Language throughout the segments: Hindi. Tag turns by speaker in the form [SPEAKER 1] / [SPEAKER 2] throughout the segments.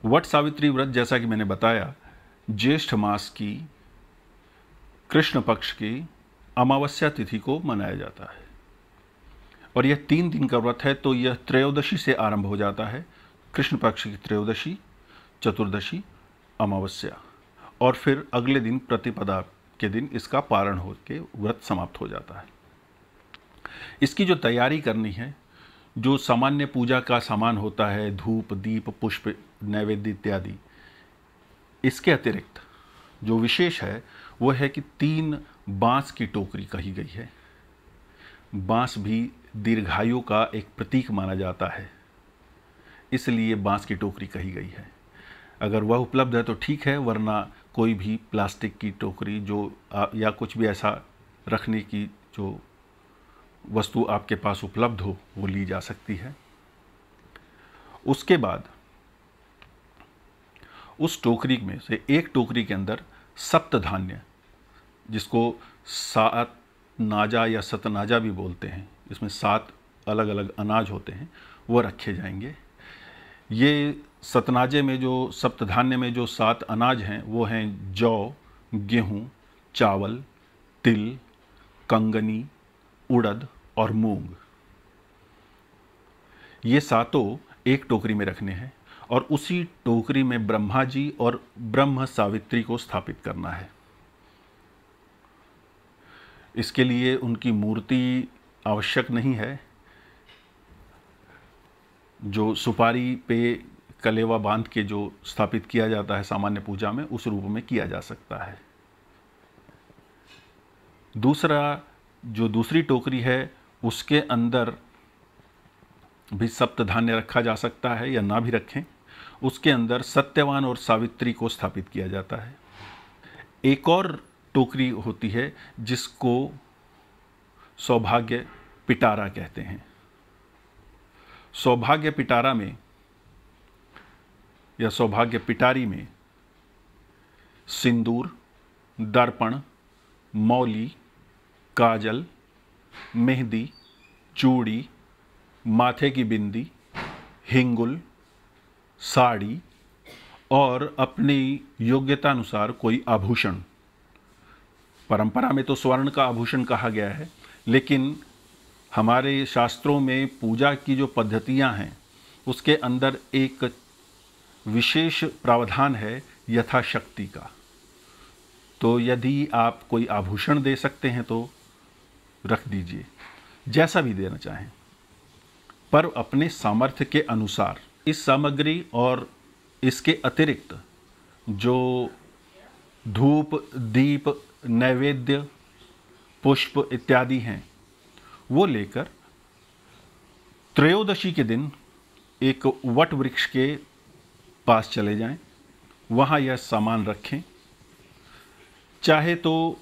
[SPEAKER 1] वट सावित्री व्रत, जैसा कि मैंने बताया, ज्येष्ठ मास की कृष्ण पक्ष की अमावस्या तिथि को मनाया जाता है और यह 3 दिन का व्रत है। तो यह त्रयोदशी से आरंभ हो जाता है, कृष्ण पक्ष की त्रयोदशी, चतुर्दशी, अमावस्या, और फिर अगले दिन प्रतिपदा के दिन इसका पारण होकर व्रत समाप्त हो जाता है। इसकी जो तैयारी करनी है, जो सामान्य पूजा का सामान होता है, धूप, दीप, पुष्प, नैवेद्य इत्यादि, इसके अतिरिक्त जो विशेष है वो है कि 3 बांस की टोकरी कही गई है। बांस भी दीर्घायु का एक प्रतीक माना जाता है, इसलिए बांस की टोकरी कही गई है। अगर वह उपलब्ध है तो ठीक है, वरना कोई भी प्लास्टिक की टोकरी जो या कुछ भी ऐसा रखने की जो वस्तु आपके पास उपलब्ध हो वो ली जा सकती है। उसके बाद उस टोकरी में से एक टोकरी के अंदर सप्तधान्य, जिसको सात नाजा या सतनाजा भी बोलते हैं, इसमें 7 अलग अलग अनाज होते हैं, वो रखे जाएंगे। ये सतनाजे में जो सप्तधान्य में जो 7 अनाज हैं वो हैं जौ, गेहूँ, चावल, तिल, कंगनी, उड़द और मूंग। ये सातों एक टोकरी में रखने हैं और उसी टोकरी में ब्रह्मा जी और ब्रह्म सावित्री को स्थापित करना है। इसके लिए उनकी मूर्ति आवश्यक नहीं है, जो सुपारी पे कलेवा बांध के जो स्थापित किया जाता है सामान्य पूजा में, उस रूप में किया जा सकता है। दूसरा, जो दूसरी टोकरी है उसके अंदर भी सप्तधान्य रखा जा सकता है या ना भी रखें। उसके अंदर सत्यवान और सावित्री को स्थापित किया जाता है। एक और टोकरी होती है जिसको सौभाग्य पिटारा कहते हैं। सौभाग्य पिटारा में या सौभाग्य पिटारी में सिंदूर, दर्पण, मौली, काजल, मेहंदी, चूड़ी, माथे की बिंदी, हिंगुल, साड़ी और अपनी योग्यता अनुसार कोई आभूषण, परंपरा में तो स्वर्ण का आभूषण कहा गया है, लेकिन हमारे शास्त्रों में पूजा की जो पद्धतियां हैं उसके अंदर एक विशेष प्रावधान है यथाशक्ति का। तो यदि आप कोई आभूषण दे सकते हैं तो रख दीजिए, जैसा भी देना चाहें, पर अपने सामर्थ्य के अनुसार। इस सामग्री और इसके अतिरिक्त जो धूप, दीप, नैवेद्य, पुष्प इत्यादि हैं वो लेकर त्रयोदशी के दिन एक वट वृक्ष के पास चले जाएं, वहाँ यह सामान रखें। चाहे तो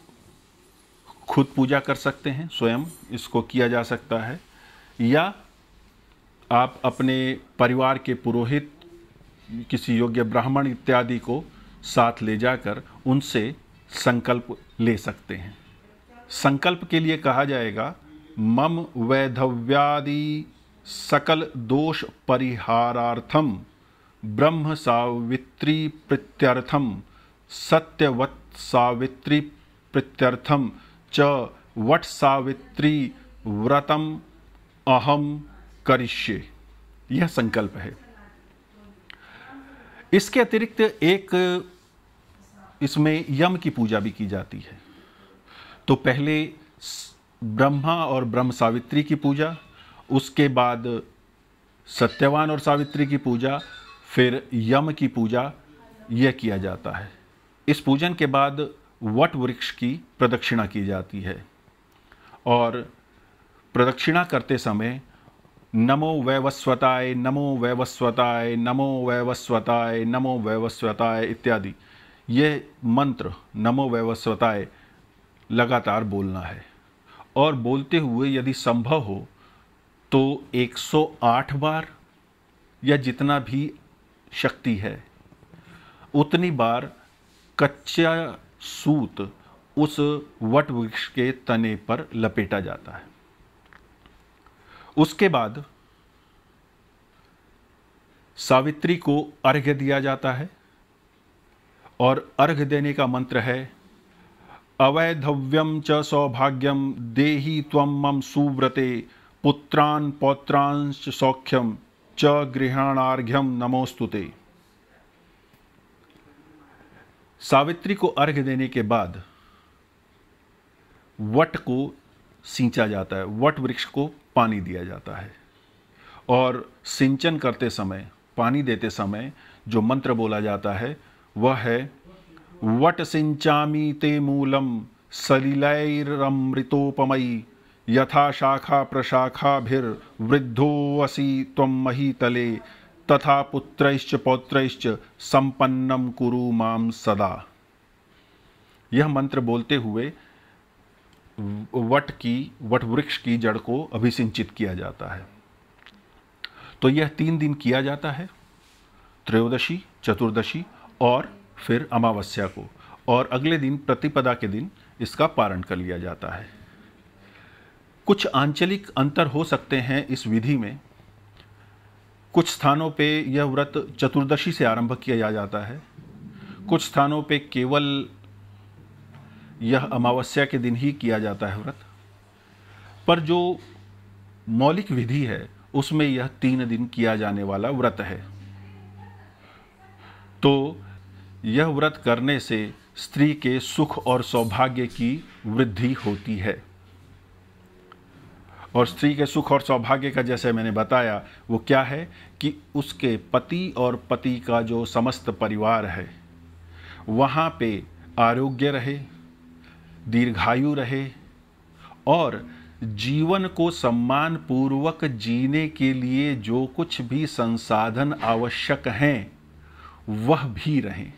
[SPEAKER 1] खुद पूजा कर सकते हैं, स्वयं इसको किया जा सकता है, या आप अपने परिवार के पुरोहित, किसी योग्य ब्राह्मण इत्यादि को साथ ले जाकर उनसे संकल्प ले सकते हैं। संकल्प के लिए कहा जाएगा, मम वैधव्यादि सकल दोष परिहारार्थम ब्रह्म सावित्री प्रीत्यर्थम सत्यवत सावित्री प्रीत्यर्थम च वट सावित्री व्रतम अहम करिष्ये। यह संकल्प है। इसके अतिरिक्त एक इसमें यम की पूजा भी की जाती है। तो पहले ब्रह्मा और ब्रह्म सावित्री की पूजा, उसके बाद सत्यवान और सावित्री की पूजा, फिर यम की पूजा, यह किया जाता है। इस पूजन के बाद वट वृक्ष की प्रदक्षिणा की जाती है और प्रदक्षिणा करते समय नमो वैवस्वताय, नमो वैवस्वताय, नमो वैवस्वताय, नमो वैवस्वताय इत्यादि ये मंत्र, नमो वैवस्वताय, लगातार बोलना है। और बोलते हुए यदि संभव हो तो 108 बार या जितना भी शक्ति है उतनी बार कच्चा सूत उस वट वृक्ष के तने पर लपेटा जाता है। उसके बाद सावित्री को अर्घ्य दिया जाता है और अर्घ्य देने का मंत्र है अवैधव्यम च सौभाग्यम देहि त्वं मम सुव्रते पुत्रान् पौत्रांश्च सौख्यम च गृहाणार्घ्यम नमोस्तुते। सावित्री को अर्घ्य देने के बाद वट को सींचा जाता है, वट वृक्ष को पानी दिया जाता है और सिंचन करते समय, पानी देते समय जो मंत्र बोला जाता है वह है वट सिंचामि ते मूलम सलिलैरमृतोपमयी यथा शाखा प्रशाखाभिर्वृद्धोऽसि त्वं महीतले तथा पुत्रैश्च पौत्रैश्च संपन्नम कुरु माम सदा। यह मंत्र बोलते हुए वट वृक्ष की जड़ को अभिसिंचित किया जाता है। तो यह 3 दिन किया जाता है, त्रयोदशी, चतुर्दशी और फिर अमावस्या को, और अगले दिन प्रतिपदा के दिन इसका पारण कर लिया जाता है। कुछ आंचलिक अंतर हो सकते हैं इस विधि में। कुछ स्थानों पे यह व्रत चतुर्दशी से आरंभ किया जाता है, कुछ स्थानों पे केवल यह अमावस्या के दिन ही किया जाता है व्रत, पर जो मौलिक विधि है उसमें यह 3 दिन किया जाने वाला व्रत है। तो यह व्रत करने से स्त्री के सुख और सौभाग्य की वृद्धि होती है। और स्त्री के सुख और सौभाग्य का जैसे मैंने बताया वो क्या है कि उसके पति और पति का जो समस्त परिवार है वहाँ पे आरोग्य रहे, दीर्घायु रहे और जीवन को सम्मान पूर्वक जीने के लिए जो कुछ भी संसाधन आवश्यक हैं वह भी रहें।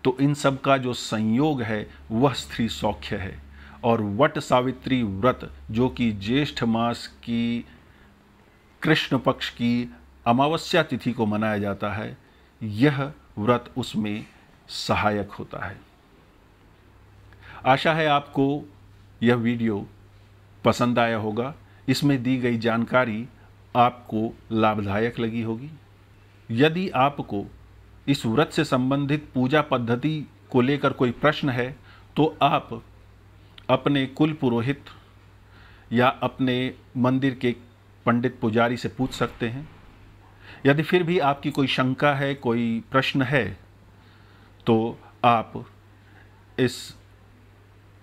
[SPEAKER 1] तो इन सब का जो संयोग है वह स्त्री सौख्य है। और वट सावित्री व्रत जो कि ज्येष्ठ मास की कृष्ण पक्ष की अमावस्या तिथि को मनाया जाता है, यह व्रत उसमें सहायक होता है। आशा है आपको यह वीडियो पसंद आया होगा, इसमें दी गई जानकारी आपको लाभदायक लगी होगी। यदि आपको इस व्रत से संबंधित पूजा पद्धति को लेकर कोई प्रश्न है तो आप अपने कुल पुरोहित या अपने मंदिर के पंडित पुजारी से पूछ सकते हैं। यदि फिर भी आपकी कोई शंका है, कोई प्रश्न है, तो आप इस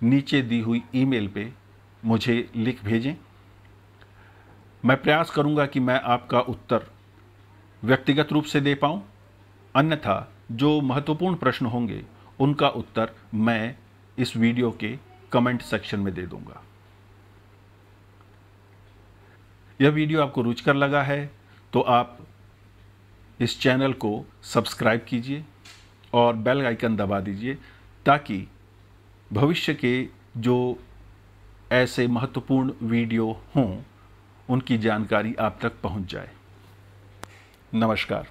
[SPEAKER 1] नीचे दी हुई ईमेल पे मुझे लिख भेजें। मैं प्रयास करूंगा कि मैं आपका उत्तर व्यक्तिगत रूप से दे पाऊं, अन्यथा जो महत्वपूर्ण प्रश्न होंगे उनका उत्तर मैं इस वीडियो के कमेंट सेक्शन में दे दूंगा। यह वीडियो आपको रुचिकर लगा है तो आप इस चैनल को सब्सक्राइब कीजिए और बेल आइकन दबा दीजिए ताकि भविष्य के जो ऐसे महत्वपूर्ण वीडियो हों उनकी जानकारी आप तक पहुंच जाए। नमस्कार।